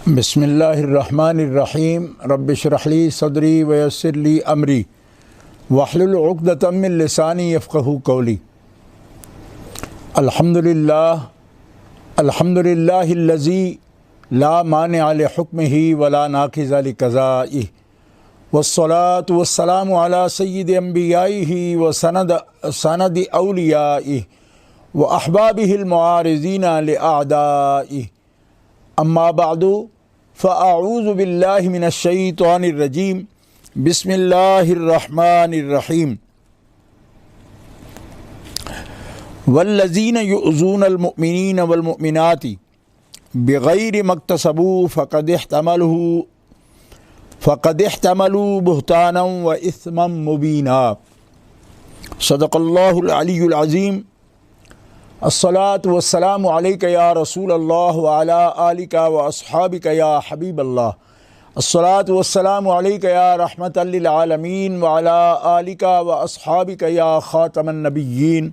بسم اللہ الرحمن الرحیم رب اشرح لی صدری ویسر لی امری واحلل عقدۃ من لسانی یفقہوا قولی۔ الحمد للہ الذی لا مانع لحکمہ ولا ناقض لقضائہ والصلاة والسلام علی سید انبیائہ وسند اولیائہ واحبابہ المعارضین لأعدائہ۔ اما بعد فاعوذ باللہ من الشیطان الرجیم بسم اللہ الرحمن الرحیم۔ والذین یؤذون المؤمنین والمؤمنات بغیر ما اکتسبوا فقد احتملوا بہتانا واثما مبینا۔ صدق اللہ العلی العظیم۔ الصلاۃ والسلام علیک یا رسول اللہ وعلی آلک واصحابک یا حبیب اللہ۔ الصلاۃ والسلام علیک یا رحمۃ للعالمین وعلی آلک واصحابک یا خاتم النبیین۔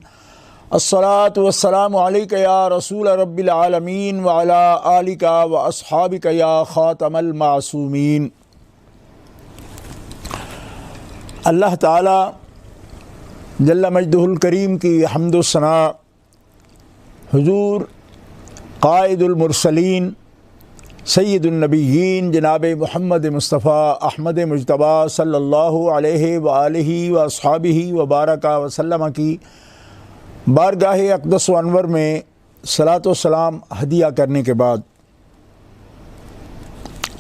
الصلاۃ والسلام علیک یا رسول رب العالمین وعلی آلک واصحابک یا خاتم المعصومین۔ اللہ تعالی جل مجدہ الکریم کی حمد و ثنا حضور قائد المرسلین سید النبیین جناب محمد مصطفیٰ احمد مجتبیٰ صلی اللہ علیہ وآلہ واصحابہ وبارک وسلم کی بارگاہ اقدس و انور میں صلاۃ و سلام ہدیہ کرنے کے بعد،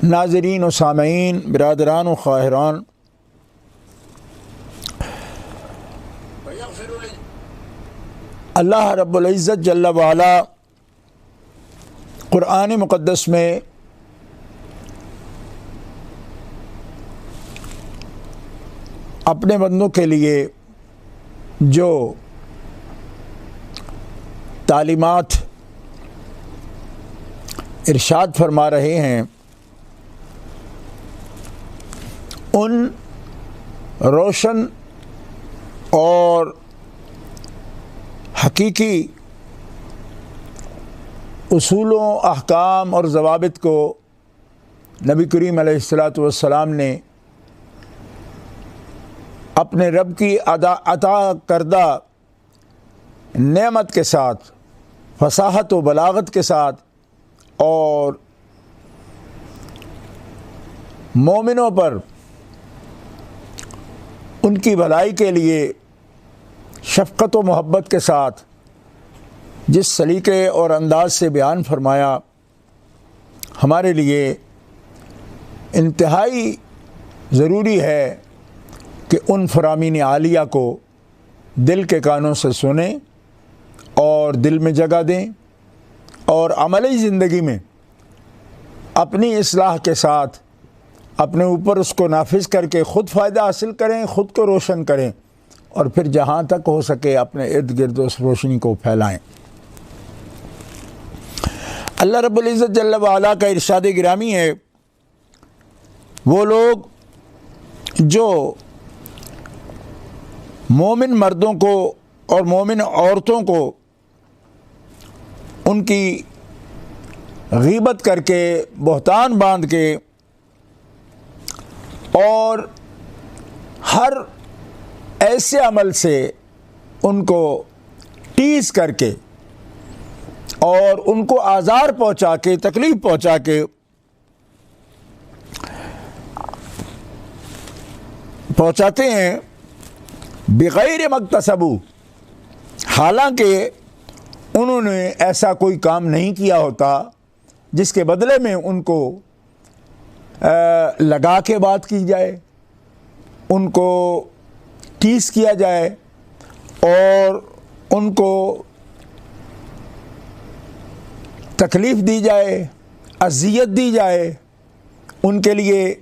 ناظرین و سامعین، برادران و خواہران، اللہ رب العزت جل وعلا قرآن مقدس میں اپنے بندوں کے لیے جو تعلیمات ارشاد فرما رہے ہیں، ان روشن اور حقیقی اصولوں، احکام اور ضوابط کو نبی کریم علیہ الصلاۃ والسلام نے اپنے رب کی عطا کردہ نعمت کے ساتھ، فصاحت و بلاغت کے ساتھ، اور مومنوں پر ان کی بھلائی کے لیے شفقت و محبت کے ساتھ جس سلیقے اور انداز سے بیان فرمایا، ہمارے لیے انتہائی ضروری ہے کہ ان فرامین عالیہ کو دل کے کانوں سے سنیں اور دل میں جگہ دیں، اور عملی زندگی میں اپنی اصلاح کے ساتھ اپنے اوپر اس کو نافذ کر کے خود فائدہ حاصل کریں، خود کو روشن کریں، اور پھر جہاں تک ہو سکے اپنے ارد گرد اس روشنی کو پھیلائیں۔ اللہ رب العزت جل وعلا کا ارشاد گرامی ہے، وہ لوگ جو مومن مردوں کو اور مومن عورتوں کو ان کی غیبت کر کے، بہتان باندھ کے، اور ہر ایسے عمل سے ان کو ٹیز کر کے اور ان کو آزار پہنچا کے، تکلیف پہنچا کے پہنچاتے ہیں، بغیر ما اکتسبوا، حالانکہ انہوں نے ایسا کوئی کام نہیں کیا ہوتا جس کے بدلے میں ان کو لگا کے بات کی جائے، ان کو ٹیز کیا جائے اور ان کو تکلیف دی جائے، اذیت دی جائے، ان کے لیے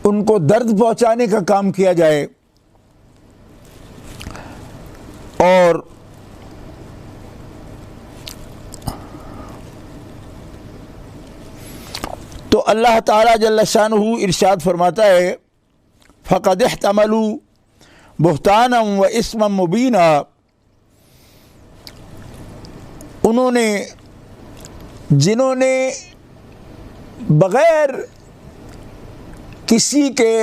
ان کو درد پہنچانے کا کام کیا جائے۔ اور تو اللہ تعالیٰ جل شانہ ارشاد فرماتا ہے، فقد احتملوا بہتانا واثما مبینا، انہوں نے جنہوں نے بغیر کسی کے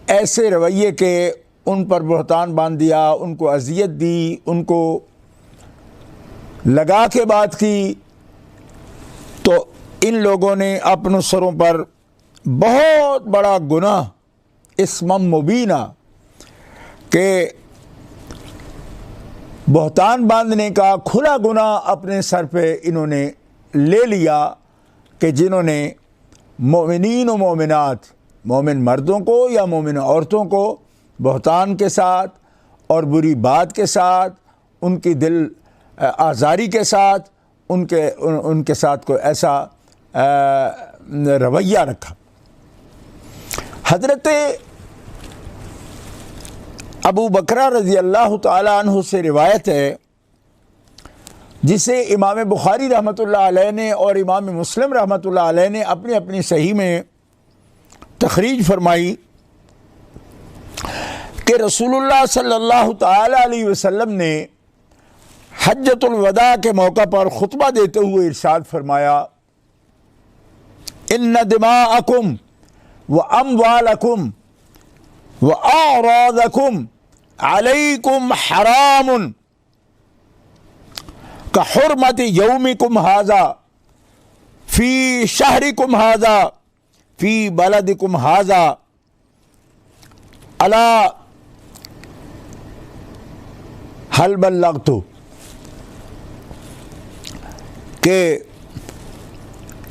ایسے رویے کے ان پر بہتان باندھ دیا، ان کو اذیت دی، ان کو لگا کے بات کی، تو ان لوگوں نے اپنے سروں پر بہت بڑا گناہ، اسم مبینہ، کہ بہتان باندھنے کا کھلا گناہ اپنے سر پہ انہوں نے لے لیا، کہ جنہوں نے مومنین و مومنات، مومن مردوں کو یا مومن عورتوں کو بہتان کے ساتھ اور بری بات کے ساتھ، ان کی دل آزاری کے ساتھ، ان کے ساتھ کوئی ایسا رویہ رکھا۔ حضرت ابو بکرہ رضی اللہ تعالیٰ عنہ سے روایت ہے، جسے امام بخاری رحمۃ اللہ علیہ نے اور امام مسلم رحمۃ اللہ علیہ نے اپنی اپنی صحیح میں تخریج فرمائی، کہ رسول اللہ صلی اللہ تعالیٰ علیہ وسلم نے حجۃ الوداع کے موقع پر خطبہ دیتے ہوئے ارشاد فرمایا، ان دماءکم واموالکم واعراضکم علیکم حرام کحرمت یومکم ھذا فی شہرکم ھذا فی بلدکم ھذا الا هل بلغت، کہ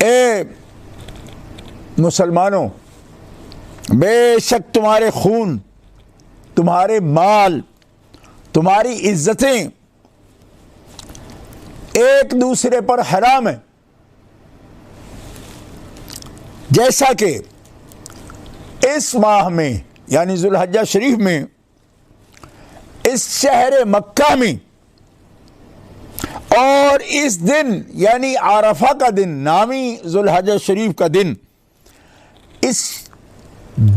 اے مسلمانوں، بے شک تمہارے خون، تمہارے مال، تمہاری عزتیں ایک دوسرے پر حرام ہیں، جیسا کہ اس ماہ میں یعنی ذو الحجہ شریف میں، اس شہر مکہ میں، اور اس دن یعنی عرفہ کا دن، نامی ذو الحجہ شریف کا دن، اس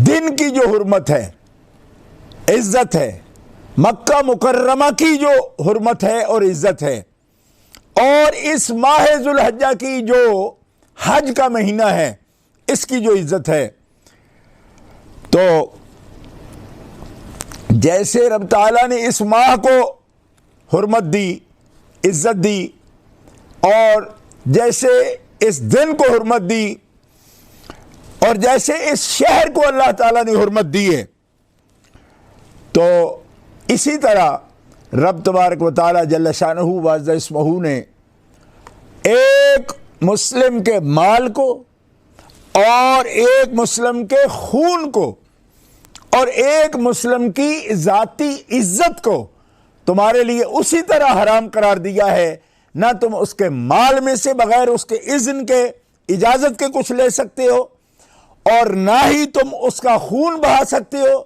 دن کی جو حرمت ہے، عزت ہے، مکہ مکرمہ کی جو حرمت ہے اور عزت ہے، اور اس ماہ ذو الحجہ کی جو حج کا مہینہ ہے، اس کی جو عزت ہے، تو جیسے رب تعالیٰ نے اس ماہ کو حرمت دی، عزت دی، اور جیسے اس دن کو حرمت دی، اور جیسے اس شہر کو اللہ تعالیٰ نے حرمت دی ہے، تو اسی طرح رب تبارک و تعالیٰ جل شانہ وعز اسمہ نے ایک مسلم کے مال کو اور ایک مسلم کے خون کو اور ایک مسلم کی ذاتی عزت کو تمہارے لیے اسی طرح حرام قرار دیا ہے۔ نہ تم اس کے مال میں سے بغیر اس کے اذن کے، اجازت کے کچھ لے سکتے ہو، اور نہ ہی تم اس کا خون بہا سکتے ہو۔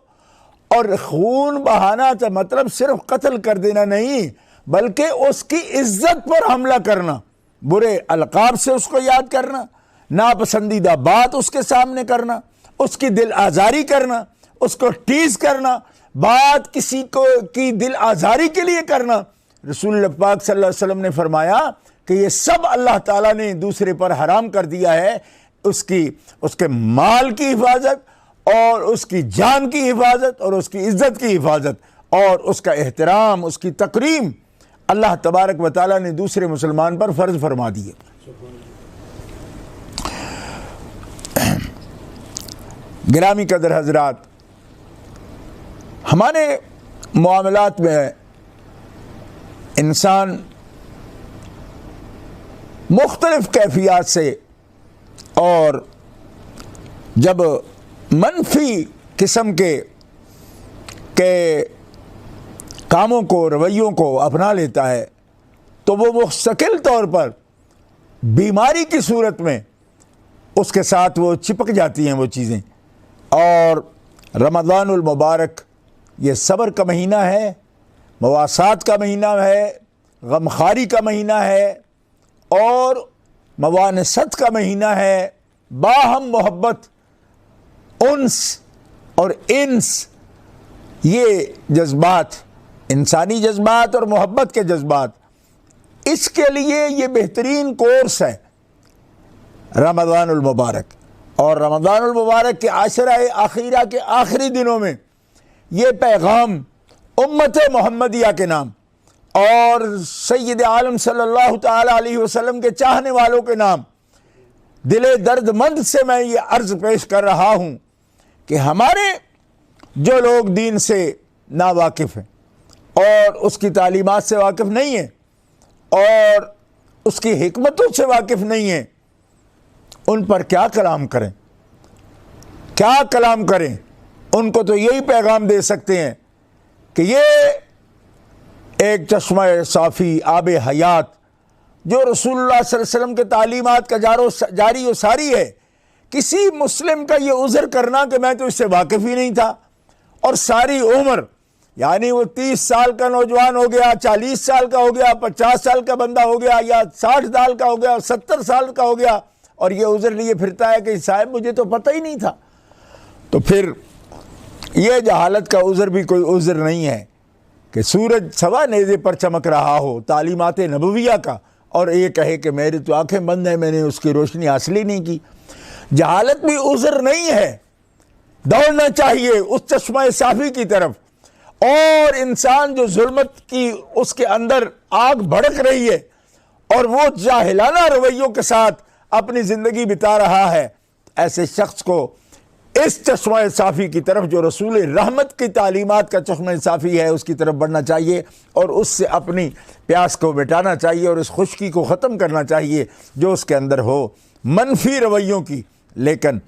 اور خون بہانا کا مطلب صرف قتل کر دینا نہیں، بلکہ اس کی عزت پر حملہ کرنا، برے القاب سے اس کو یاد کرنا، ناپسندیدہ بات اس کے سامنے کرنا، اس کی دل آزاری کرنا، اس کو ٹیز کرنا، بات کسی کو کی دل آزاری کے لیے کرنا۔ رسول اللہ پاک صلی اللہ علیہ وسلم نے فرمایا کہ یہ سب اللہ تعالیٰ نے دوسرے پر حرام کر دیا ہے۔ اس کے مال کی حفاظت اور اس کی جان کی حفاظت اور اس کی عزت کی حفاظت اور اس کا احترام، اس کی تکریم اللہ تبارک و تعالیٰ نے دوسرے مسلمان پر فرض فرما دی ہے۔ گرامی قدر حضرات، ہمارے معاملات میں انسان مختلف کیفیات سے اور جب منفی قسم کے کاموں کو، رویوں کو اپنا لیتا ہے تو وہ مستقل طور پر بیماری کی صورت میں اس کے ساتھ وہ چپک جاتی ہیں وہ چیزیں۔ اور رمضان المبارک یہ صبر کا مہینہ ہے، مواسات کا مہینہ ہے، غمخواری کا مہینہ ہے، اور موانست کا مہینہ ہے۔ باہم محبت، انس اور انس، یہ جذبات، انسانی جذبات اور محبت کے جذبات، اس کے لیے یہ بہترین کورس ہے رمضان المبارک۔ اور رمضان المبارک کے عاشرہ اخیرہ کے آخری دنوں میں یہ پیغام امت محمدیہ کے نام اور سید عالم صلی اللہ تعالی علیہ وسلم کے چاہنے والوں کے نام دل درد مند سے میں یہ عرض پیش کر رہا ہوں کہ ہمارے جو لوگ دین سے ناواقف ہیں اور اس کی تعلیمات سے واقف نہیں ہیں اور اس کی حکمتوں سے واقف نہیں ہیں، ان پر کیا کلام کریں، کیا کلام کریں؟ ان کو تو یہی پیغام دے سکتے ہیں کہ یہ ایک چشمہ صافی آب حیات جو رسول اللہ صلی اللہ علیہ وسلم کے تعلیمات کا جاری و ساری ہے، کسی مسلم کا یہ عذر کرنا کہ میں تو اس سے واقف ہی نہیں تھا، اور ساری عمر یعنی وہ 30 سال کا نوجوان ہو گیا، 40 سال کا ہو گیا، 50 سال کا بندہ ہو گیا، یا 60 سال کا ہو گیا، 70 سال کا ہو گیا، اور یہ عذر لیے پھرتا ہے کہ صاحب مجھے تو پتہ ہی نہیں تھا. تو پھر یہ جہالت کا عذر بھی کوئی عذر نہیں ہے کہ سورج سوا نیزے پر چمک رہا ہو تعلیمات نبویہ کا اور یہ کہے کہ میری تو آنکھیں بند ہیں، میں نے اس کی روشنی حاصل ہی نہیں کی. جہالت بھی عذر نہیں ہے، دوڑنا چاہیے اس چشمہ صافی کی طرف. اور انسان جو ظلمت کی اس کے اندر آگ بھڑک رہی ہے اور وہ جاہلانہ رویوں کے ساتھ اپنی زندگی بتا رہا ہے، ایسے شخص کو اس چشمہ صافی کی طرف جو رسول رحمت کی تعلیمات کا چشمہ صافی ہے اس کی طرف بڑھنا چاہیے اور اس سے اپنی پیاس کو مٹانا چاہیے اور اس خشکی کو ختم کرنا چاہیے جو اس کے اندر ہو منفی رویوں کی. لیکن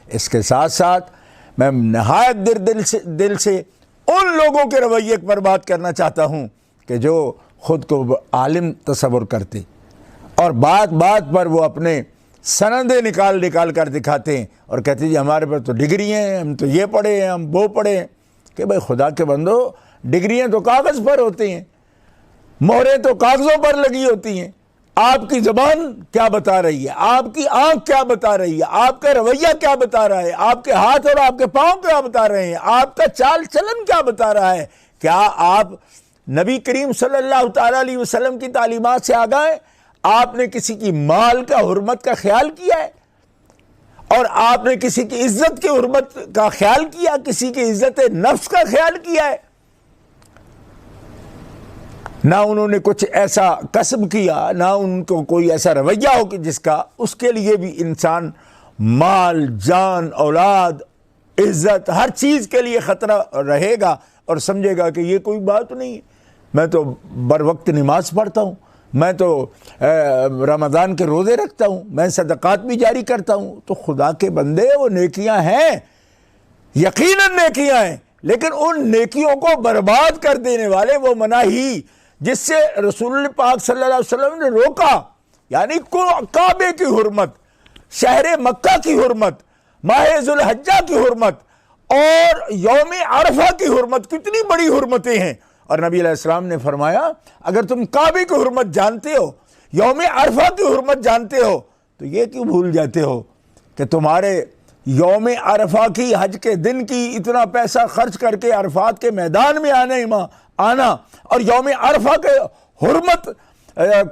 اس کے ساتھ ساتھ میں نہایت دل سے ان لوگوں کے رویے پر بات کرنا چاہتا ہوں کہ جو خود کو عالم تصور کرتے اور بات بات پر وہ اپنے سندیں نکال کر دکھاتے ہیں اور کہتے ہیں جی ہمارے پاس تو ڈگریاں ہیں، ہم تو یہ پڑھے ہیں، ہم وہ پڑھے ہیں. کہ بھائی خدا کے بندو، ڈگریاں تو کاغذ پر ہوتی ہیں، مہریں تو کاغذوں پر لگی ہوتی ہیں. آپ کی زبان کیا بتا رہی ہے، آپ کی آنکھ کیا بتا رہی ہے، آپ کا رویہ کیا بتا رہا ہے، آپ کے ہاتھ اور آپ کے پاؤں کیا بتا رہے ہیں، آپ کا چال چلن کیا بتا رہا ہے؟ کیا آپ نبی کریم صلی اللہ تعالی علیہ وسلم کی تعلیمات سے آگاہ ہیں؟ آپ نے کسی کی مال کا حرمت کا خیال کیا ہے؟ اور آپ نے کسی کی عزت کی حرمت کا خیال کیا، کسی کی عزت نفس کا خیال کیا ہے؟ نہ انہوں نے کچھ ایسا کسب کیا، نہ ان کو کوئی ایسا رویہ ہو کہ جس کا اس کے لیے بھی انسان مال، جان، اولاد، عزت، ہر چیز کے لیے خطرہ رہے گا اور سمجھے گا کہ یہ کوئی بات نہیں ہے، میں تو بر وقت نماز پڑھتا ہوں، میں تو رمضان کے روزے رکھتا ہوں، میں صدقات بھی جاری کرتا ہوں. تو خدا کے بندے وہ نیکیاں ہیں، یقیناً نیکیاں ہیں، لیکن ان نیکیوں کو برباد کر دینے والے وہ مناہی جس سے رسول پاک صلی اللہ علیہ وسلم نے روکا، یعنی کعبے کی حرمت، شہر مکہ کی حرمت، ماہ ذوالحجہ کی حرمت اور یوم عرفہ کی حرمت، کتنی بڑی حرمتیں ہیں. اور نبی علیہ السلام نے فرمایا اگر تم کعبے کی حرمت جانتے ہو، یوم عرفہ کی حرمت جانتے ہو، تو یہ کیوں بھول جاتے ہو کہ تمہارے یوم عرفہ کی، حج کے دن کی اتنا پیسہ خرچ کر کے عرفات کے میدان میں آنا اور یوم عرفہ کے حرمت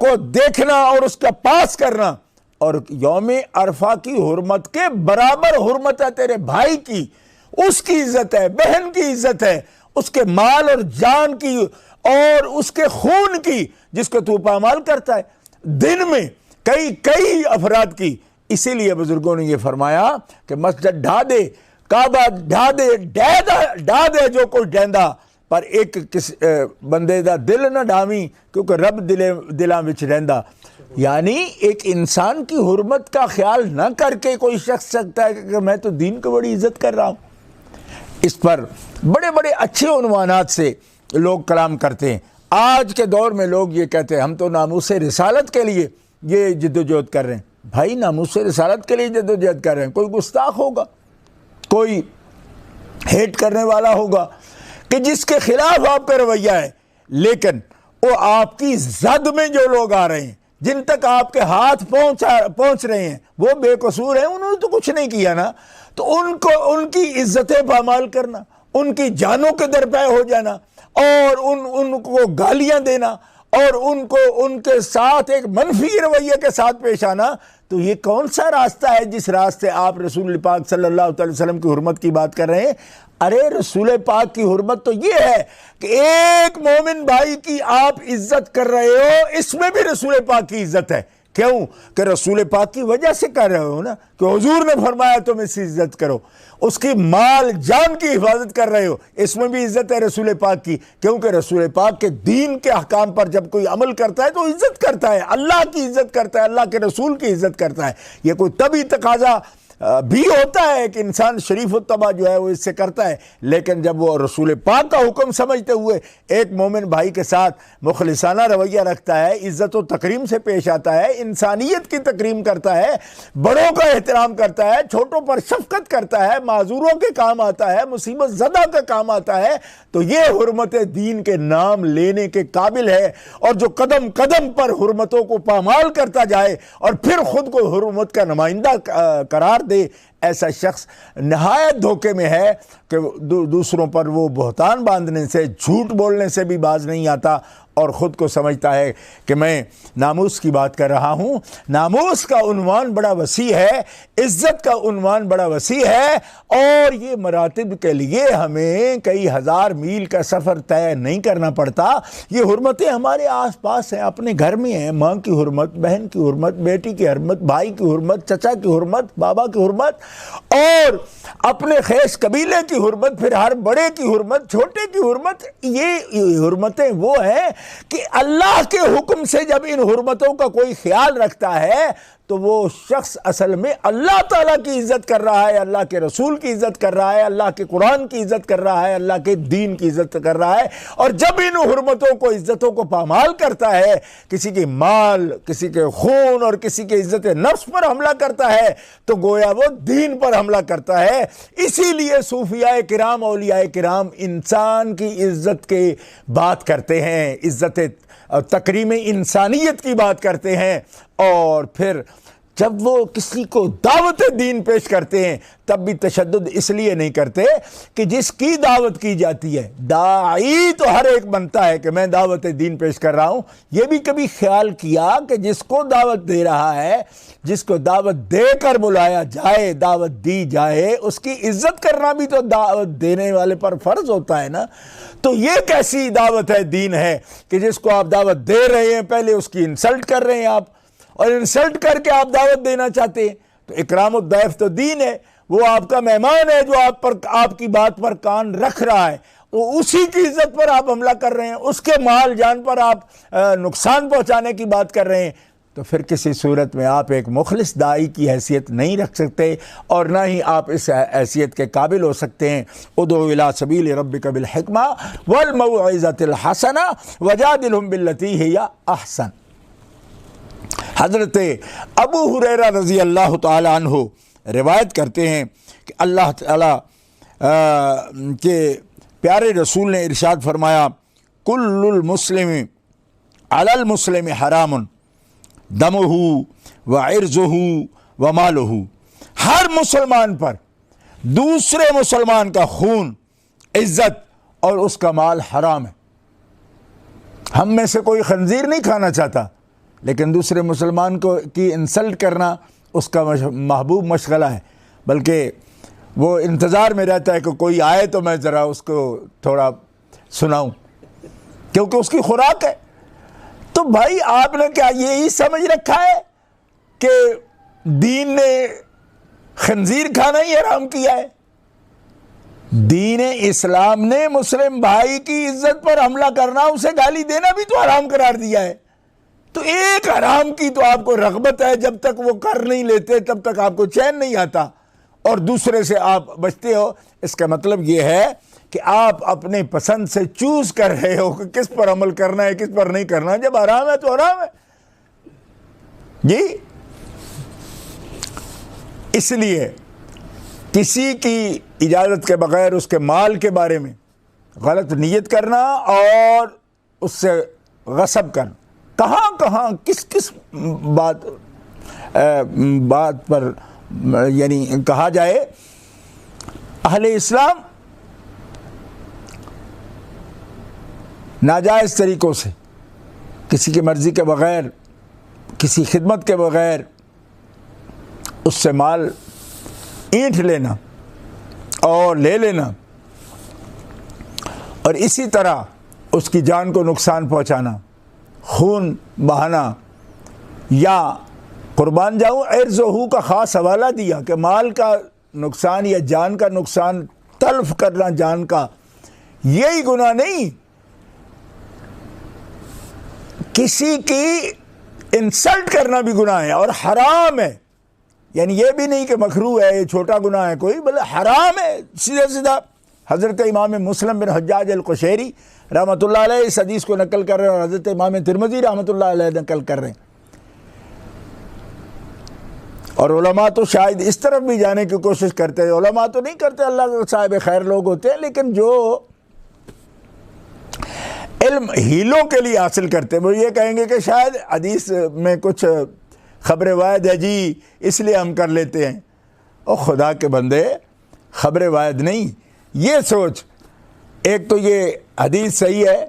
کو دیکھنا اور اس کا پاس کرنا، اور یوم عرفہ کی حرمت کے برابر حرمت ہے تیرے بھائی کی، اس کی عزت ہے، بہن کی عزت ہے، اس کے مال اور جان کی اور اس کے خون کی جس کو تو پامال کرتا ہے، دن میں کئی افراد کی. اسی لیے بزرگوں نے یہ فرمایا کہ مسجد ڈھا دے، کعبہ ڈھا دے، ڈھا دے جو کوئی ڈیندا، پر ایک بندے دا دل نہ ڈھاویں کیونکہ رب دلاں وچ رہندا. یعنی ایک انسان کی حرمت کا خیال نہ کر کے کوئی شخص سکتا ہے کہ میں تو دین کو بڑی عزت کر رہا ہوں. اس پر بڑے بڑے اچھے عنوانات سے لوگ کلام کرتے ہیں. آج کے دور میں لوگ یہ کہتے ہیں ہم تو ناموس رسالت کے لیے یہ جد و جہد کر رہے ہیں. بھائی ناموس رسالت کے لیے جد و جہد کر رہے ہیں، کوئی گستاخ ہوگا، کوئی ہیٹ کرنے والا ہوگا کہ جس کے خلاف آپ کا رویہ ہے، لیکن وہ آپ کی زد میں جو لوگ آ رہے ہیں، جن تک آپ کے ہاتھ پہنچ رہے ہیں، وہ بے قصور ہیں، انہوں نے تو کچھ نہیں کیا نا. تو ان کی عزتیں پامال کرنا، ان کی جانوں کے درپے ہو جانا اور ان کو گالیاں دینا اور ان کو ان کے ساتھ ایک منفی رویے کے ساتھ پیش آنا، تو یہ کون سا راستہ ہے جس راستے آپ رسول پاک صلی اللہ علیہ وسلم کی حرمت کی بات کر رہے ہیں؟ ارے رسول پاک کی حرمت تو یہ ہے کہ ایک مومن بھائی کی آپ عزت کر رہے ہو، اس میں بھی رسول پاک کی عزت ہے۔ کیوں کہ رسول پاک کی وجہ سے کر رہے ہو نا، کہ حضور نے فرمایا تم اس کی عزت کرو، اس کی مال جان کی حفاظت کر رہے ہو، اس میں بھی عزت ہے رسول پاک کی، کیونکہ رسول پاک کے دین کے احکام پر جب کوئی عمل کرتا ہے تو عزت کرتا ہے، اللہ کی عزت کرتا ہے، اللہ کے رسول کی عزت کرتا ہے۔ یہ کوئی طبعی تقاضا بھی ہوتا ہے کہ انسان شریف الطبع جو ہے وہ اس سے کرتا ہے، لیکن جب وہ رسول پاک کا حکم سمجھتے ہوئے ایک مومن بھائی کے ساتھ مخلصانہ رویہ رکھتا ہے، عزت و تکریم سے پیش آتا ہے، انسانیت کی تکریم کرتا ہے، بڑوں کا احترام کرتا ہے، چھوٹوں پر شفقت کرتا ہے، معذوروں کے کام آتا ہے، مصیبت زدہ کا کام آتا ہے، تو یہ حرمت دین کے نام لینے کے قابل ہے۔ اور جو قدم قدم پر حرمتوں کو پامال کرتا جائے اور پھر خود کو حرمت کا نمائندہ قرار دے، ایسا شخص نہایت دھوکے میں ہے کہ دوسروں پر وہ بہتان باندھنے سے، جھوٹ بولنے سے بھی باز نہیں آتا، اور خود کو سمجھتا ہے کہ میں ناموس کی بات کر رہا ہوں۔ ناموس کا عنوان بڑا وسیع ہے، عزت کا عنوان بڑا وسیع ہے، اور یہ مراتب کے لیے ہمیں کئی ہزار میل کا سفر طے نہیں کرنا پڑتا۔ یہ حرمتیں ہمارے آس پاس ہیں، اپنے گھر میں ہیں، ماں کی حرمت، بہن کی حرمت، بیٹی کی حرمت، بھائی کی حرمت، چچا کی حرمت، بابا کی حرمت، اور اپنے خیش قبیلے کی حرمت، پھر ہر بڑے کی حرمت، چھوٹے کی حرمت۔ یہ حرمتیں وہ ہیں کہ اللہ کے حکم سے جب ان حرمتوں کا کوئی خیال رکھتا ہے تو وہ شخص اصل میں اللہ تعالیٰ کی عزت کر رہا ہے، اللہ کے رسول کی عزت کر رہا ہے، اللہ کے قرآن کی عزت کر رہا ہے، اللہ کے دین کی عزت کر رہا ہے۔ اور جب ان حرمتوں کو، عزتوں کو پامال کرتا ہے، کسی کی مال، کسی کے خون اور کسی کے عزت نفس پر حملہ کرتا ہے، تو گویا وہ دین پر حملہ کرتا ہے۔ اسی لیے صوفیاء کرام، اولیاء کرام انسان کی عزت کی بات کرتے ہیں، عزت تکریم انسانیت کی بات کرتے ہیں، اور پھر جب وہ کسی کو دعوت دین پیش کرتے ہیں تب بھی تشدد اس لیے نہیں کرتے کہ جس کی دعوت کی جاتی ہے، داعی تو ہر ایک بنتا ہے کہ میں دعوت دین پیش کر رہا ہوں، یہ بھی کبھی خیال کیا کہ جس کو دعوت دے رہا ہے، جس کو دعوت دے کر بلایا جائے، دعوت دی جائے، اس کی عزت کرنا بھی تو دعوت دینے والے پر فرض ہوتا ہے نا۔ تو یہ کیسی دعوت ہے، دین ہے کہ جس کو آپ دعوت دے رہے ہیں پہلے اس کی انسلٹ کر رہے ہیں آپ، اور انسلٹ کر کے آپ دعوت دینا چاہتے ہیں؟ تو اکرام الضیف تو دین ہے، وہ آپ کا مہمان ہے جو آپ کی بات پر کان رکھ رہا ہے، وہ اسی کی عزت پر آپ حملہ کر رہے ہیں، اس کے مال جان پر آپ نقصان پہنچانے کی بات کر رہے ہیں، تو پھر کسی صورت میں آپ ایک مخلص داعی کی حیثیت نہیں رکھ سکتے، اور نہ ہی آپ اس حیثیت کے قابل ہو سکتے ہیں۔ ادعو الی سبیل ربک بالحکمہ والموعظۃ الحسنہ وجادلہم باللتی ہی احسن۔ حضرت ابو ہریرہ رضی اللہ تعالی عنہ روایت کرتے ہیں کہ اللہ تعالیٰ کے پیارے رسول نے ارشاد فرمایا، کل المسلم علی المسلم حرام دمہ وعرضہ ومالہ، ہر مسلمان پر دوسرے مسلمان کا خون، عزت اور اس کا مال حرام ہے۔ ہم میں سے کوئی خنزیر نہیں کھانا چاہتا، لیکن دوسرے مسلمان کو کی انسلٹ کرنا اس کا محبوب مشغلہ ہے، بلکہ وہ انتظار میں رہتا ہے کہ کوئی آئے تو میں ذرا اس کو تھوڑا سناؤں، کیونکہ اس کی خوراک ہے۔ تو بھائی آپ نے کیا یہی سمجھ رکھا ہے کہ دین نے خنزیر کھانا ہی حرام کیا ہے؟ دین اسلام نے مسلم بھائی کی عزت پر حملہ کرنا، اسے گالی دینا بھی تو حرام قرار دیا ہے۔ تو ایک حرام کی تو آپ کو رغبت ہے، جب تک وہ کر نہیں لیتے تب تک آپ کو چین نہیں آتا، اور دوسرے سے آپ بچتے ہو۔ اس کا مطلب یہ ہے کہ آپ اپنے پسند سے چوز کر رہے ہو کہ کس پر عمل کرنا ہے، کس پر نہیں کرنا ہے۔ جب حرام ہے تو حرام ہے جی۔ اس لیے کسی کی اجازت کے بغیر اس کے مال کے بارے میں غلط نیت کرنا اور اس سے غصب کرنا، کہاں کہاں کس کس بات پر یعنی کہا جائے، اہل اسلام ناجائز طریقوں سے کسی کی مرضی کے بغیر، کسی خدمت کے بغیر اس سے مال اینٹ لینا اور لے لینا، اور اسی طرح اس کی جان کو نقصان پہنچانا، خون بہانا، یا قربان جاؤں عرضہ کا خاص حوالہ دیا کہ مال کا نقصان یا جان کا نقصان، تلف کرنا جان کا، یہی گناہ نہیں، کسی کی انسلٹ کرنا بھی گناہ ہے اور حرام ہے. یعنی یہ بھی نہیں کہ مکروہ ہے، یہ چھوٹا گناہ ہے کوئی، بلکہ حرام ہے سیدھا سیدھا. حضرت امام مسلم بن حجاج القشیری رحمۃ اللہ علیہ اس حدیث کو نقل کر رہے ہیں، اور حضرت امام ترمذی رحمۃ اللہ علیہ نقل کر رہے ہیں. اور علماء تو شاید اس طرف بھی جانے کی کوشش کرتے ہیں، علماء تو نہیں کرتے، اللہ صاحب خیر لوگ ہوتے ہیں، لیکن جو علم ہیلوں کے لیے حاصل کرتے ہیں وہ یہ کہیں گے کہ شاید حدیث میں کچھ خبر واحد ہے جی اس لیے ہم کر لیتے ہیں. اور خدا کے بندے، خبر واحد نہیں، یہ سوچ، ایک تو یہ حدیث صحیح ہے،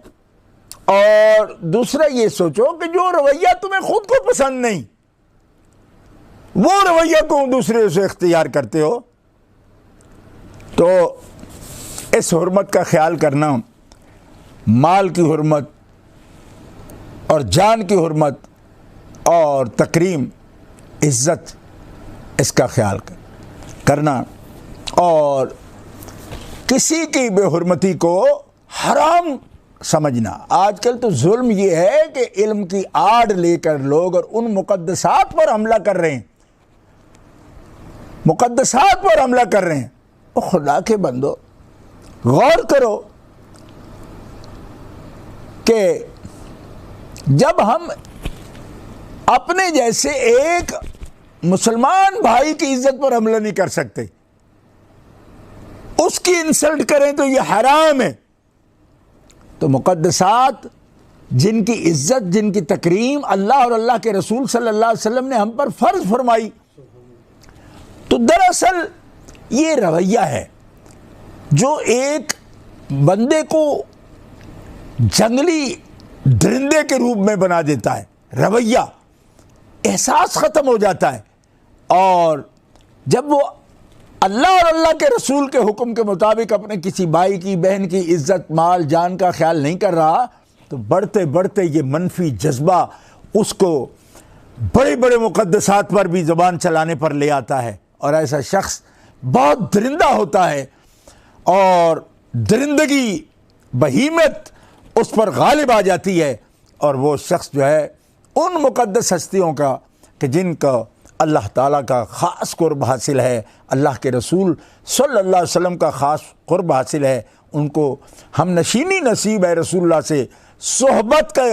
اور دوسرا یہ سوچو کہ جو رویہ تمہیں خود کو پسند نہیں، وہ رویہ کو دوسرے سے اختیار کرتے ہو. تو اس حرمت کا خیال کرنا، مال کی حرمت اور جان کی حرمت اور تکریم، عزت، اس کا خیال کرنا، اور کسی کی بے حرمتی کو حرام سمجھنا. آج کل تو ظلم یہ ہے کہ علم کی آڑ لے کر لوگ اور ان مقدسات پر حملہ کر رہے ہیں، مقدسات پر حملہ کر رہے ہیں. خدا کے بندو، غور کرو کہ جب ہم اپنے جیسے ایک مسلمان بھائی کی عزت پر حملہ نہیں کر سکتے، اس کی انسلٹ کریں تو یہ حرام ہے، تو مقدسات جن کی عزت، جن کی تکریم اللہ اور اللہ کے رسول صلی اللہ علیہ وسلم نے ہم پر فرض فرمائی، تو دراصل یہ رویہ ہے جو ایک بندے کو جنگلی درندے کے روپ میں بنا دیتا ہے. رویہ، احساس ختم ہو جاتا ہے، اور جب وہ اللہ اور اللہ کے رسول کے حکم کے مطابق اپنے کسی بھائی کی، بہن کی عزت، مال، جان کا خیال نہیں کر رہا، تو بڑھتے بڑھتے یہ منفی جذبہ اس کو بڑے بڑے مقدسات پر بھی زبان چلانے پر لے آتا ہے، اور ایسا شخص بہت درندہ ہوتا ہے، اور درندگی، بہیمت اس پر غالب آ جاتی ہے، اور وہ شخص جو ہے ان مقدس ہستیوں کا کہ جن کا اللہ تعالیٰ کا خاص قرب حاصل ہے، اللہ کے رسول صلی اللہ علیہ وسلم کا خاص قرب حاصل ہے، ان کو ہم نشینی نصیب ہے، رسول اللہ سے صحبت کا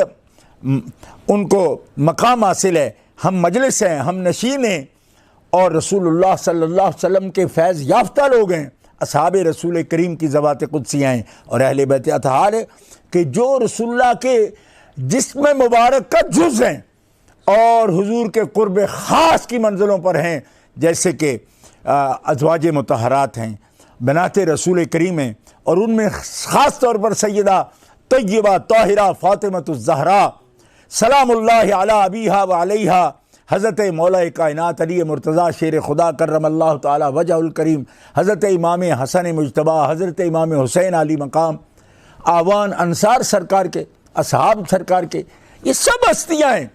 ان کو مقام حاصل ہے، ہم مجلس ہیں، ہم نشین ہیں، اور رسول اللہ صلی اللہ علیہ وسلم کے فیض یافتہ لوگ ہیں، اصحاب رسول کریم کی ذوات قدسیاں ہیں، اور اہل بیت اطہار ہے کہ جو رسول اللہ کے جسم مبارک کا جز ہیں اور حضور کے قرب خاص کی منزلوں پر ہیں، جیسے کہ ازواج مطہرات ہیں، بنات رسول کریم ہیں، اور ان میں خاص طور پر سیدہ طیبہ طاہرہ فاطمۃ الزہرا سلام اللہ علی ابیہا و علیہا، حضرت مولا کائنات علی مرتضیٰ شیر خدا کرم اللہ تعالی وجہ الکریم، حضرت امام حسن مجتبیٰ، حضرت امام حسین علی مقام، آوان انصار سرکار کے، اصحاب سرکار کے، یہ سب ہستیاں ہیں،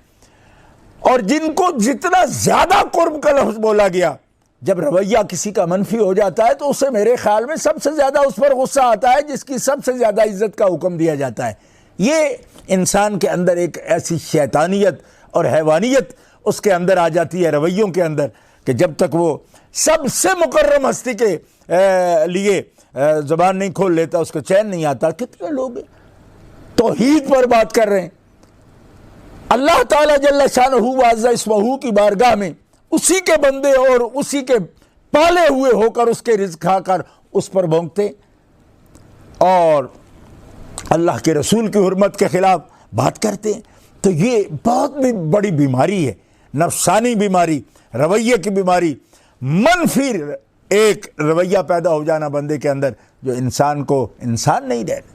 اور جن کو جتنا زیادہ قرب کا لفظ بولا گیا، جب رویہ کسی کا منفی ہو جاتا ہے تو اسے میرے خیال میں سب سے زیادہ اس پر غصہ آتا ہے جس کی سب سے زیادہ عزت کا حکم دیا جاتا ہے. یہ انسان کے اندر ایک ایسی شیطانیت اور حیوانیت اس کے اندر آ جاتی ہے رویوں کے اندر کہ جب تک وہ سب سے مکرم ہستی کے لیے زبان نہیں کھول لیتا اس کو چین نہیں آتا. کتنے لوگ توحید پر بات کر رہے ہیں، اللہ تعالیٰ جل شانہ وعز اسمہ کی بارگاہ میں اسی کے بندے اور اسی کے پالے ہوئے ہو کر اس کے رزق کھا کر اس پر بھونکتے، اور اللہ کے رسول کی حرمت کے خلاف بات کرتے ہیں. تو یہ بہت بڑی بیماری ہے، نفسانی بیماری، رویے کی بیماری، منفی ایک رویہ پیدا ہو جانا بندے کے اندر جو انسان کو انسان نہیں رہنے.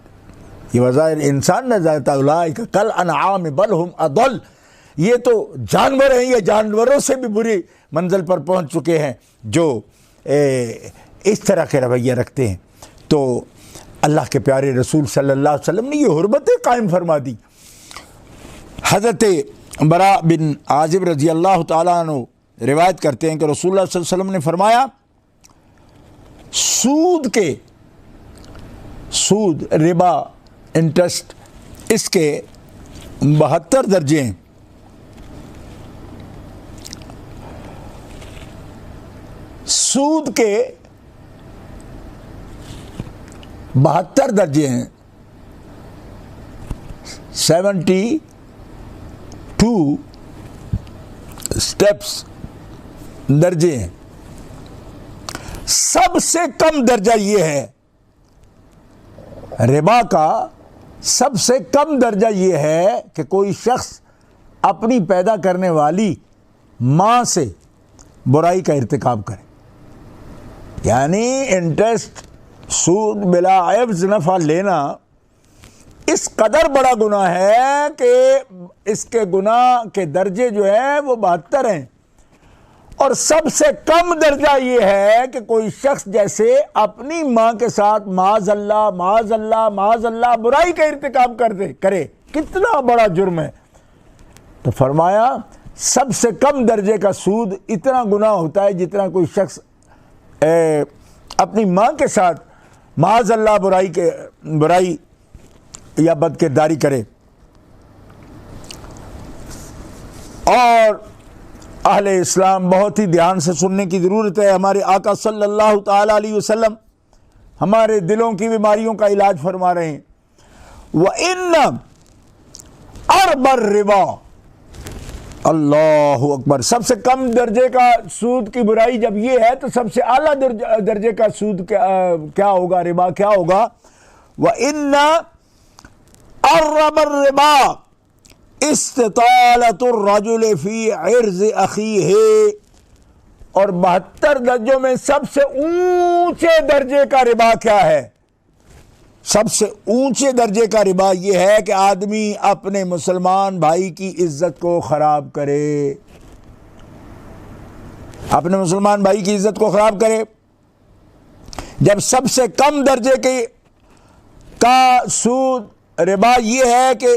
یہ وظاہر انسان نہ ذات اولئک کل انعام بل ہم اضل، یہ تو جانور ہیں، یہ جانوروں سے بھی بری منزل پر پہنچ چکے ہیں جو اس طرح کے رویہ رکھتے ہیں۔ تو اللہ کے پیارے رسول صلی اللہ علیہ وسلم نے یہ حرمتیں قائم فرما دی۔ حضرت براء بن عازب رضی اللہ تعالیٰ عنہ روایت کرتے ہیں کہ رسول اللہ صلی اللہ علیہ وسلم نے فرمایا، سود ربا انٹرسٹ اس کے 72 درجے ہیں۔ سود کے 72 درجے ہیں، 72 سٹیپس درجے ہیں۔ سب سے کم درجہ یہ ہے، ربا کا سب سے کم درجہ یہ ہے کہ کوئی شخص اپنی پیدا کرنے والی ماں سے برائی کا ارتکاب کرے، یعنی انٹرسٹ، سود بلا عوض نفع لینا اس قدر بڑا گناہ ہے کہ اس کے گناہ کے درجے جو ہیں وہ 72 ہیں، اور سب سے کم درجہ یہ ہے کہ کوئی شخص جیسے اپنی ماں کے ساتھ معاذ اللہ معاذ اللہ معاذ اللہ برائی کا ارتکاب کرے، کتنا بڑا جرم ہے۔ تو فرمایا سب سے کم درجے کا سود اتنا گناہ ہوتا ہے جتنا کوئی شخص اپنی ماں کے ساتھ معاذ اللہ برائی یا بد کرداری کرے۔ اور اہل اسلام بہت ہی دھیان سے سننے کی ضرورت ہے۔ ہمارے آقا صلی اللہ تعالی علیہ وسلم ہمارے دلوں کی بیماریوں کا علاج فرما رہے ہیں۔ وَإِنَّ أَرْبَ الرِّبَا، اللہ اکبر، سب سے کم درجے کا سود کی برائی جب یہ ہے تو سب سے اعلیٰ درجے کا سود کیا ہوگا، ربا کیا ہوگا؟ وَإِنَّ أَرْبَ الرِّبَا استطالۃ الرجل فی عرض اخیہ، اور 72 درجوں میں سب سے اونچے درجے کا ربا کیا ہے؟ سب سے اونچے درجے کا ربا یہ ہے کہ آدمی اپنے مسلمان بھائی کی عزت کو خراب کرے، اپنے مسلمان بھائی کی عزت کو خراب کرے۔ جب سب سے کم درجے کا سود ربا یہ ہے کہ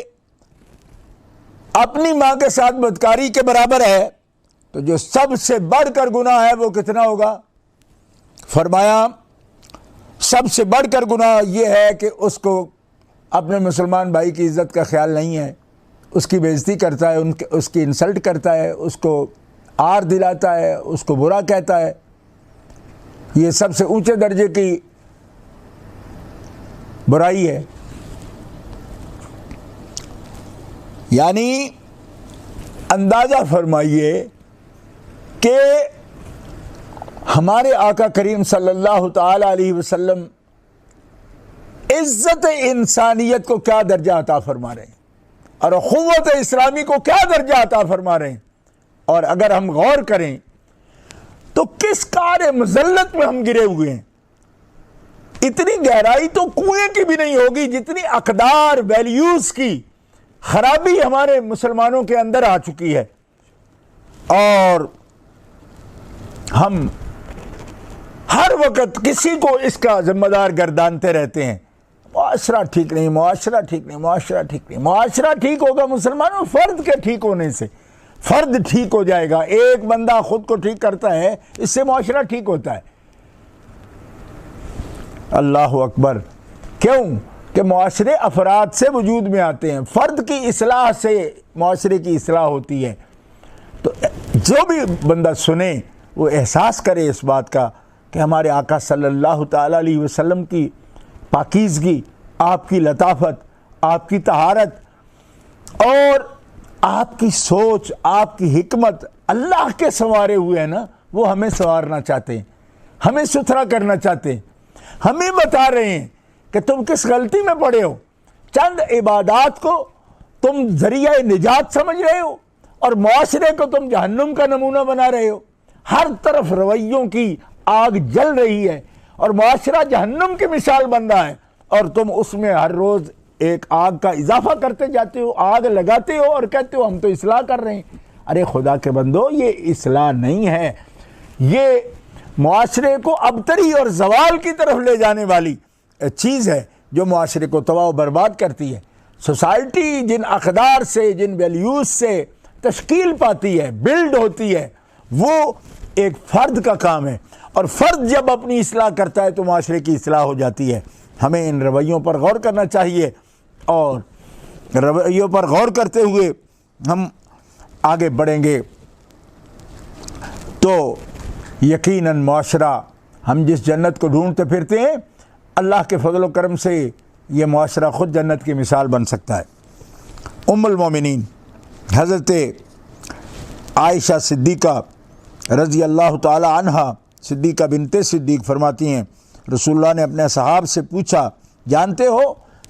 اپنی ماں کے ساتھ بدکاری کے برابر ہے، تو جو سب سے بڑھ کر گناہ ہے وہ کتنا ہوگا؟ فرمایا سب سے بڑھ کر گناہ یہ ہے کہ اس کو اپنے مسلمان بھائی کی عزت کا خیال نہیں ہے، اس کی بے عزتی کرتا ہے، اس کی انسلٹ کرتا ہے، اس کو آر دلاتا ہے، اس کو برا کہتا ہے۔ یہ سب سے اونچے درجے کی برائی ہے۔ یعنی اندازہ فرمائیے کہ ہمارے آقا کریم صلی اللہ تعالی علیہ وسلم عزت انسانیت کو کیا درجہ عطا فرما رہے ہیں، اور اخوت اسلامی کو کیا درجہ عطا فرما رہے ہیں، اور اگر ہم غور کریں تو کس کار مذلت میں ہم گرے ہوئے ہیں۔ اتنی گہرائی تو کنویں کی بھی نہیں ہوگی جتنی اقدار ویلیوز کی خرابی ہمارے مسلمانوں کے اندر آ چکی ہے، اور ہم ہر وقت کسی کو اس کا ذمہ دار گردانتے رہتے ہیں۔ معاشرہ ٹھیک نہیں، معاشرہ ٹھیک نہیں، معاشرہ ٹھیک نہیں۔ معاشرہ ٹھیک ہوگا مسلمانوں فرد کے ٹھیک ہونے سے، فرد ٹھیک ہو جائے گا۔ ایک بندہ خود کو ٹھیک کرتا ہے، اس سے معاشرہ ٹھیک ہوتا ہے۔ اللہ اکبر۔ کیوں؟ کہ معاشرے افراد سے وجود میں آتے ہیں، فرد کی اصلاح سے معاشرے کی اصلاح ہوتی ہے۔ تو جو بھی بندہ سنے وہ احساس کرے اس بات کا کہ ہمارے آقا صلی اللہ تعالی علیہ وسلم کی پاکیزگی، آپ کی لطافت، آپ کی طہارت اور آپ کی سوچ، آپ کی حکمت اللہ کے سنوارے ہوئے ہیں نا، وہ ہمیں سنوارنا چاہتے ہیں، ہمیں ستھرا کرنا چاہتے ہیں، ہمیں بتا رہے ہیں کہ تم کس غلطی میں پڑے ہو۔ چند عبادات کو تم ذریعہ نجات سمجھ رہے ہو اور معاشرے کو تم جہنم کا نمونہ بنا رہے ہو۔ ہر طرف رویوں کی آگ جل رہی ہے اور معاشرہ جہنم کی مثال بن رہا ہے، اور تم اس میں ہر روز ایک آگ کا اضافہ کرتے جاتے ہو، آگ لگاتے ہو اور کہتے ہو ہم تو اصلاح کر رہے ہیں۔ ارے خدا کے بندو، یہ اصلاح نہیں ہے، یہ معاشرے کو ابتری اور زوال کی طرف لے جانے والی چیز ہے جو معاشرے کو تباہ و برباد کرتی ہے۔ سوسائٹی جن اقدار سے، جن ویلیوز سے تشکیل پاتی ہے، بلڈ ہوتی ہے، وہ ایک فرد کا کام ہے، اور فرد جب اپنی اصلاح کرتا ہے تو معاشرے کی اصلاح ہو جاتی ہے۔ ہمیں ان رویوں پر غور کرنا چاہیے، اور رویوں پر غور کرتے ہوئے ہم آگے بڑھیں گے تو یقیناً معاشرہ، ہم جس جنت کو ڈھونڈتے پھرتے ہیں، اللہ کے فضل و کرم سے یہ معاشرہ خود جنت کی مثال بن سکتا ہے۔ ام المومنین حضرت عائشہ صدیقہ رضی اللہ تعالی عنہا، صدیقہ بنت صدیق فرماتی ہیں رسول اللہ نے اپنے صحاب سے پوچھا جانتے ہو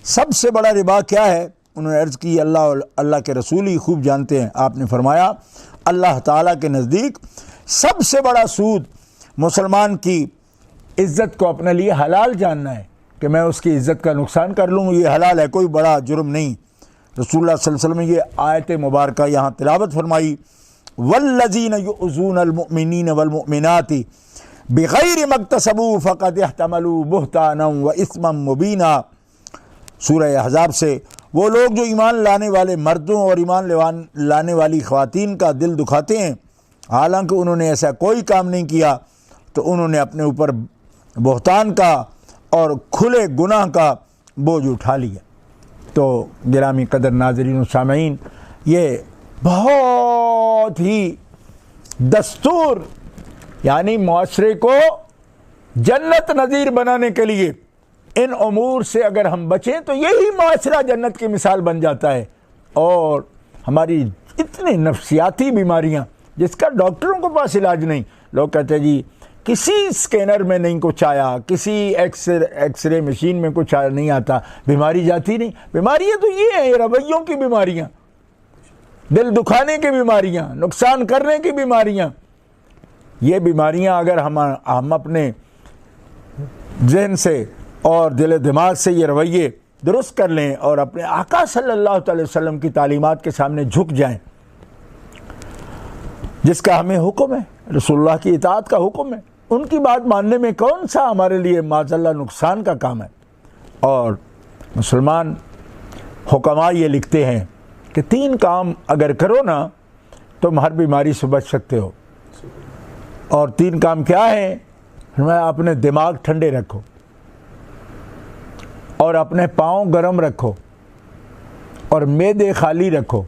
سب سے بڑا ربا کیا ہے؟ انہوں نے عرض کی اللہ کے رسول ہی خوب جانتے ہیں۔ آپ نے فرمایا اللہ تعالیٰ کے نزدیک سب سے بڑا سود مسلمان کی عزت کو اپنے لیے حلال جاننا ہے، کہ میں اس کی عزت کا نقصان کر لوں، یہ حلال ہے، کوئی بڑا جرم نہیں۔ رسول اللہ صلی اللہ علیہ وسلم نے یہ آیت مبارکہ یہاں تلاوت فرمائی، والذین یؤذون المؤمنین والمؤمنات بغیر ما اکتسبوا فقد احتملوا بہتانا واثما مبینا۔ سورہ احزاب سے، وہ لوگ جو ایمان لانے والے مردوں اور ایمان لانے والی خواتین کا دل دکھاتے ہیں حالانکہ انہوں نے ایسا کوئی کام نہیں کیا، تو انہوں نے اپنے اوپر بہتان کا اور کھلے گناہ کا بوجھ اٹھا لیا۔ تو گرامی قدر ناظرین و سامعین، یہ بہت ہی دستور، یعنی معاشرے کو جنت نظیر بنانے کے لیے ان امور سے اگر ہم بچیں تو یہی معاشرہ جنت کی مثال بن جاتا ہے۔ اور ہماری اتنی نفسیاتی بیماریاں جس کا ڈاکٹروں کے پاس علاج نہیں، لوگ کہتے ہیں جی کسی سکینر میں نہیں کچھ آیا، کسی ایکس رے مشین میں کچھ نہیں آتا، بیماری جاتی نہیں۔ بیماریاں تو یہ ہیں، رویوں کی بیماریاں، دل دکھانے کی بیماریاں، نقصان کرنے کی بیماریاں۔ یہ بیماریاں اگر ہم اپنے ذہن سے اور دل و دماغ سے یہ رویے درست کر لیں اور اپنے آقا صلی اللہ علیہ وسلم کی تعلیمات کے سامنے جھک جائیں، جس کا ہمیں حکم ہے، رسول اللہ کی اطاعت کا حکم ہے، ان کی بات ماننے میں کون سا ہمارے لیے معاذ نقصان کا کام ہے۔ اور مسلمان حکماء یہ لکھتے ہیں کہ 3 کام اگر کرو نا تم ہر بیماری سے بچ سکتے ہو۔ اور 3 کام کیا ہیں؟ اپنے دماغ ٹھنڈے رکھو، اور اپنے پاؤں گرم رکھو، اور معدے خالی رکھو،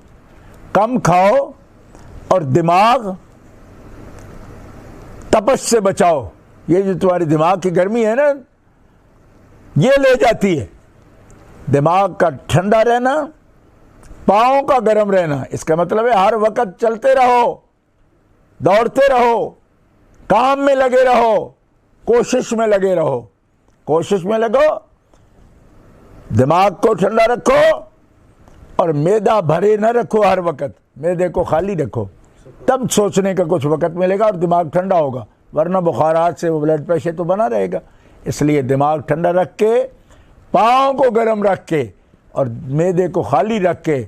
کم کھاؤ، اور دماغ تپش سے بچاؤ۔ یہ جو تمہاری دماغ کی گرمی ہے نا، یہ لے جاتی ہے۔ دماغ کا ٹھنڈا رہنا، پاؤں کا گرم رہنا، اس کا مطلب ہے ہر وقت چلتے رہو، دوڑتے رہو، کام میں لگے رہو، کوشش میں لگے رہو، کوشش میں لگو، دماغ کو ٹھنڈا رکھو، اور معدہ بھرے نہ رکھو، ہر وقت معدے کو خالی رکھو، تب سوچنے کا کچھ وقت ملے گا اور دماغ ٹھنڈا ہوگا، ورنہ بخارات سے وہ بلڈ پریشر تو بنا رہے گا۔ اس لیے دماغ ٹھنڈا رکھ کے، پاؤں کو گرم رکھ کے، اور معدے کو خالی رکھ کے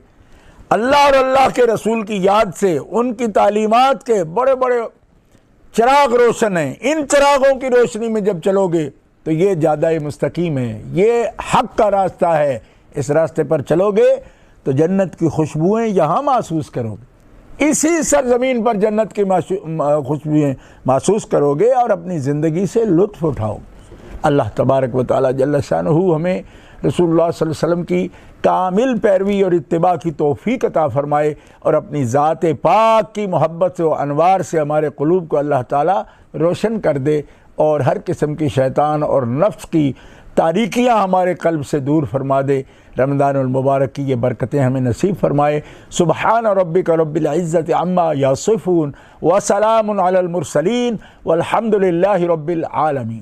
اللہ اور اللہ کے رسول کی یاد سے، ان کی تعلیمات کے بڑے بڑے چراغ روشن ہیں، ان چراغوں کی روشنی میں جب چلو گے تو یہ زیادہ مستقیم ہے، یہ حق کا راستہ ہے، اس راستے پر چلو گے تو جنت کی خوشبوئیں یہاں محسوس کرو گے، اسی سرزمین پر جنت کی خوشبوئیں محسوس کرو گے اور اپنی زندگی سے لطف اٹھاؤ گے۔ اللہ تبارک و تعالی جل شانہ ہمیں رسول اللہ صلی اللہ علیہ وسلم کی کامل پیروی اور اتباع کی توفیق عطا فرمائے، اور اپنی ذات پاک کی محبت و انوار سے ہمارے قلوب کو اللہ تعالی روشن کر دے، اور ہر قسم کی شیطان اور نفس کی تاریکیاں ہمارے قلب سے دور فرما دے۔ رمضان المبارک کی یہ برکتیں ہمیں نصیب فرمائے۔ سبحان ربک رب العزت عما یصفون وسلام علی المرسلین والحمد للہ رب العالمین۔